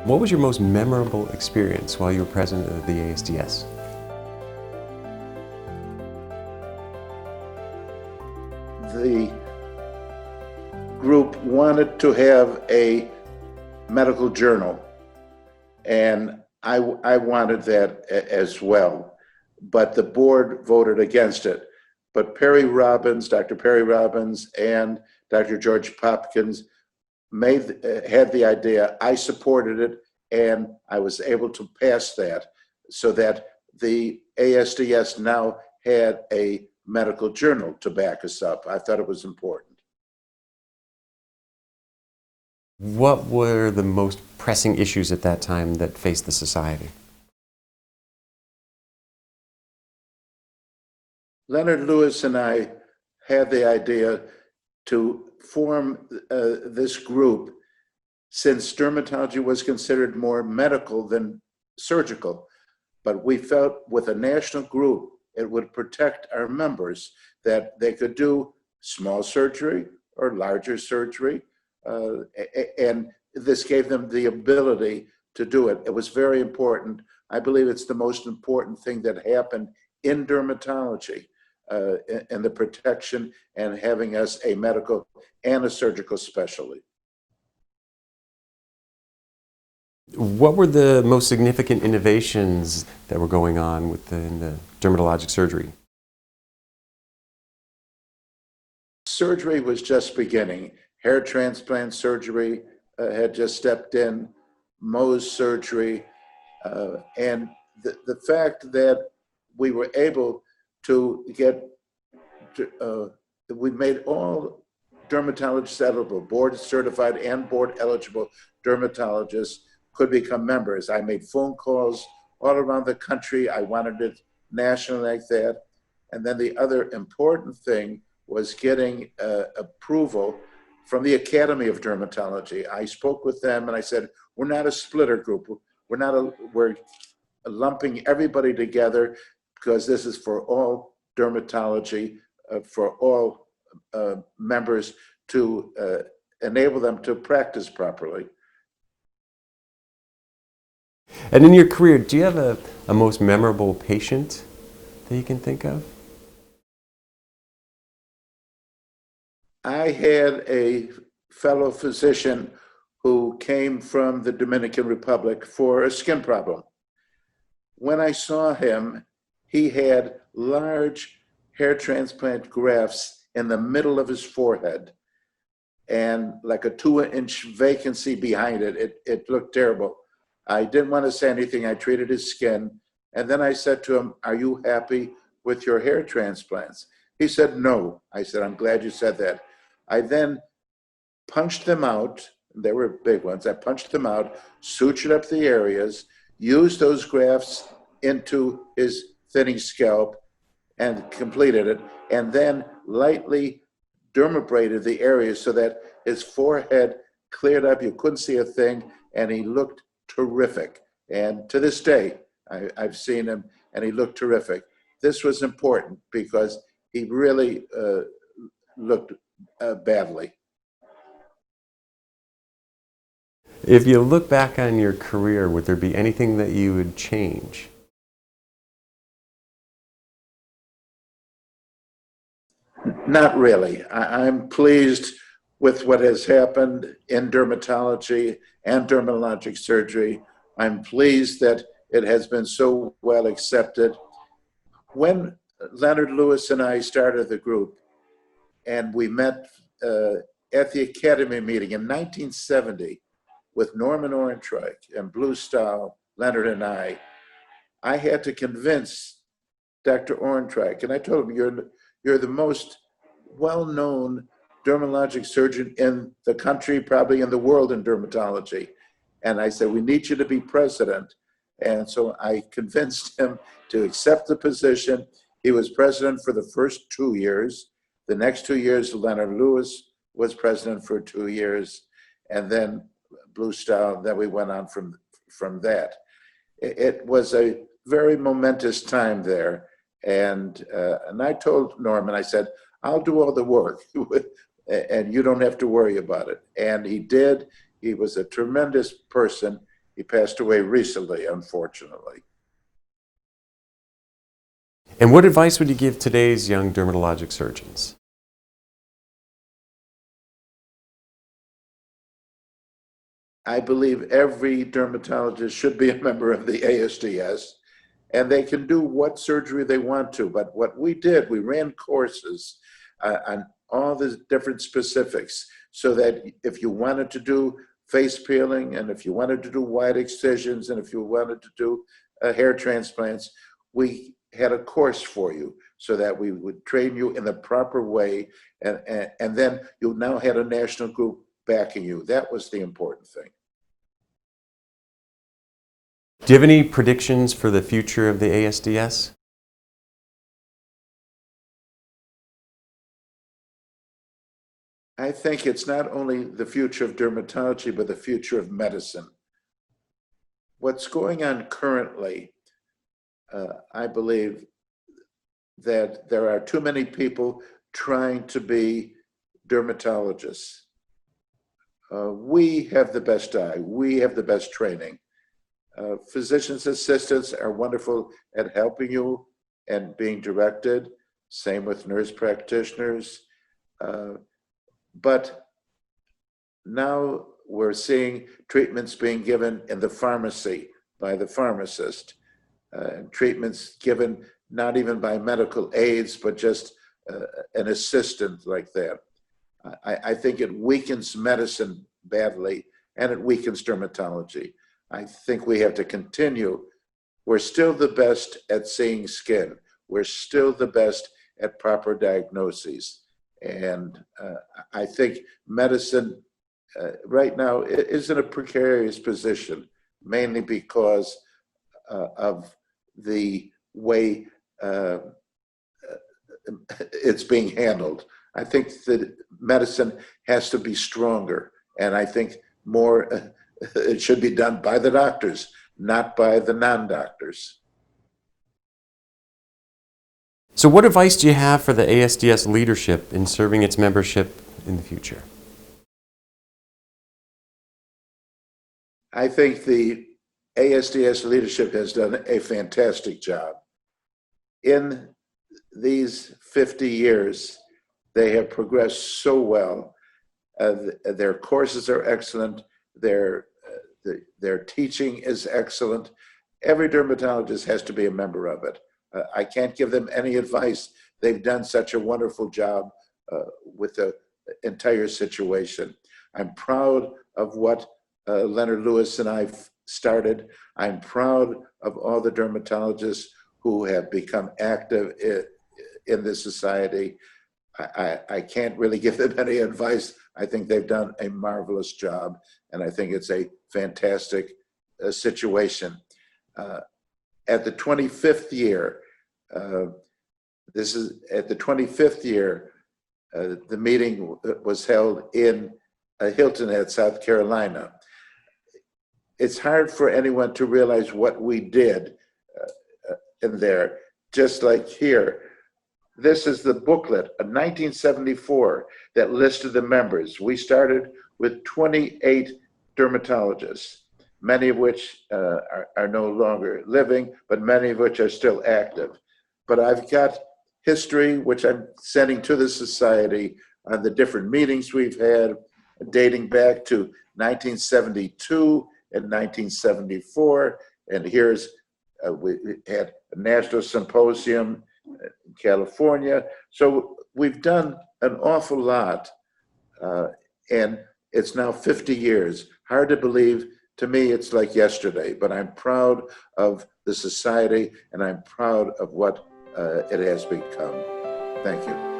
What was your most memorable experience while you were president of the ASDS? The group wanted to have a medical journal, and I wanted that as well, but the board voted against it. But Dr. Perry Robbins and Dr. George Popkins had the idea. I supported it, and I was able to pass that so that the ASDS now had a medical journal to back us up. I thought it was important. What were the most pressing issues at that time that faced the society? Leonard Lewis and I had the idea to form this group, since dermatology was considered more medical than surgical. But we felt with a national group, it would protect our members, that they could do small surgery or larger surgery, and this gave them the ability to do it. It was very important. I believe it's the most important thing that happened in dermatology, and the protection and having us a medical and a surgical specialty. What were the most significant innovations that were going on within the dermatologic surgery? Surgery was just beginning. Hair transplant surgery had just stepped in, Mohs surgery, and the fact that we were able to get, we made all dermatologists eligible, board certified and board eligible dermatologists could become members. I made phone calls all around the country. I wanted it national like that. And then the other important thing was getting approval from the Academy of Dermatology. I spoke with them and I said, we're not a splitter group. We're lumping everybody together because this is for all dermatology, for all members, to enable them to practice properly. And in your career, do you have a most memorable patient that you can think of? I had a fellow physician who came from the Dominican Republic for a skin problem. When I saw him, he had large hair transplant grafts in the middle of his forehead and like a 2-inch vacancy behind it. It looked terrible. I didn't want to say anything. I treated his skin. And then I said to him, are you happy with your hair transplants? He said, no. I said, I'm glad you said that. I then punched them out. They were big ones. I punched them out, sutured up the areas, used those grafts into his thinning scalp and completed it, and then lightly dermabrated the areas so that his forehead cleared up. You couldn't see a thing, and he looked terrific. And to this day, I've seen him, and he looked terrific. This was important because he really looked badly. If you look back on your career, would there be anything that you would change? Not really. I'm pleased with what has happened in dermatology and dermatologic surgery. I'm pleased that it has been so well accepted. When Leonard Lewis and I started the group, and we met at the Academy meeting in 1970 with Norman Orentreich and Blue Stahl, Leonard and I had to convince Dr. Orentreich, and I told him, you're the most well-known dermatologic surgeon in the country, probably in the world in dermatology. And I said, we need you to be president. And so I convinced him to accept the position. He was president for the first 2 years. The next 2 years, Leonard Lewis was president for 2 years. And then Blue Stahl, then we went on from that. It was a very momentous time there. And I told Norman, I said, I'll do all the work and you don't have to worry about it. And he did. He was a tremendous person. He passed away recently, unfortunately. And what advice would you give today's young dermatologic surgeons? I believe every dermatologist should be a member of the ASDS, and they can do what surgery they want to. But what we did, we ran courses on all the different specifics so that if you wanted to do face peeling, and if you wanted to do wide excisions, and if you wanted to do hair transplants, we had a course for you so that we would train you in the proper way. And then you now had a national group backing you. That was the important thing. Do you have any predictions for the future of the ASDS? I think it's not only the future of dermatology, but the future of medicine. What's going on currently, I believe that there are too many people trying to be dermatologists. We have the best eye. We have the best training. Physician's assistants are wonderful at helping you and being directed. Same with nurse practitioners. But now we're seeing treatments being given in the pharmacy by the pharmacist. Treatments given not even by medical aides, but just an assistant like that. I think it weakens medicine badly, and it weakens dermatology. I think we have to continue. We're still the best at seeing skin. We're still the best at proper diagnoses. And I think medicine right now is in a precarious position, mainly because of the way it's being handled. I think that medicine has to be stronger, and I think more it should be done by the doctors, not by the non-doctors. So what advice do you have for the ASDS leadership in serving its membership in the future? I think the ASDS leadership has done a fantastic job. In these 50 years, they have progressed so well. Their courses are excellent. Their teaching is excellent. Every dermatologist has to be a member of it. I can't give them any advice. They've done such a wonderful job with the entire situation. I'm proud of what Leonard Lewis and I started. I'm proud of all the dermatologists who have become active in this society. I can't really give them any advice. I think they've done a marvelous job, and I think it's a fantastic situation. At the 25th year, the meeting was held in Hilton Head, South Carolina. It's hard for anyone to realize what we did in there, just like here. This is the booklet of 1974 that listed the members. We started with 28 dermatologists, many of which are no longer living, but many of which are still active. But I've got history, which I'm sending to the society on the different meetings we've had, dating back to 1972 and 1974. And here's, we had a national symposium in California. So we've done an awful lot. And it's now 50 years. Hard to believe. To me, it's like yesterday, but I'm proud of the society, and I'm proud of what it has become. Thank you.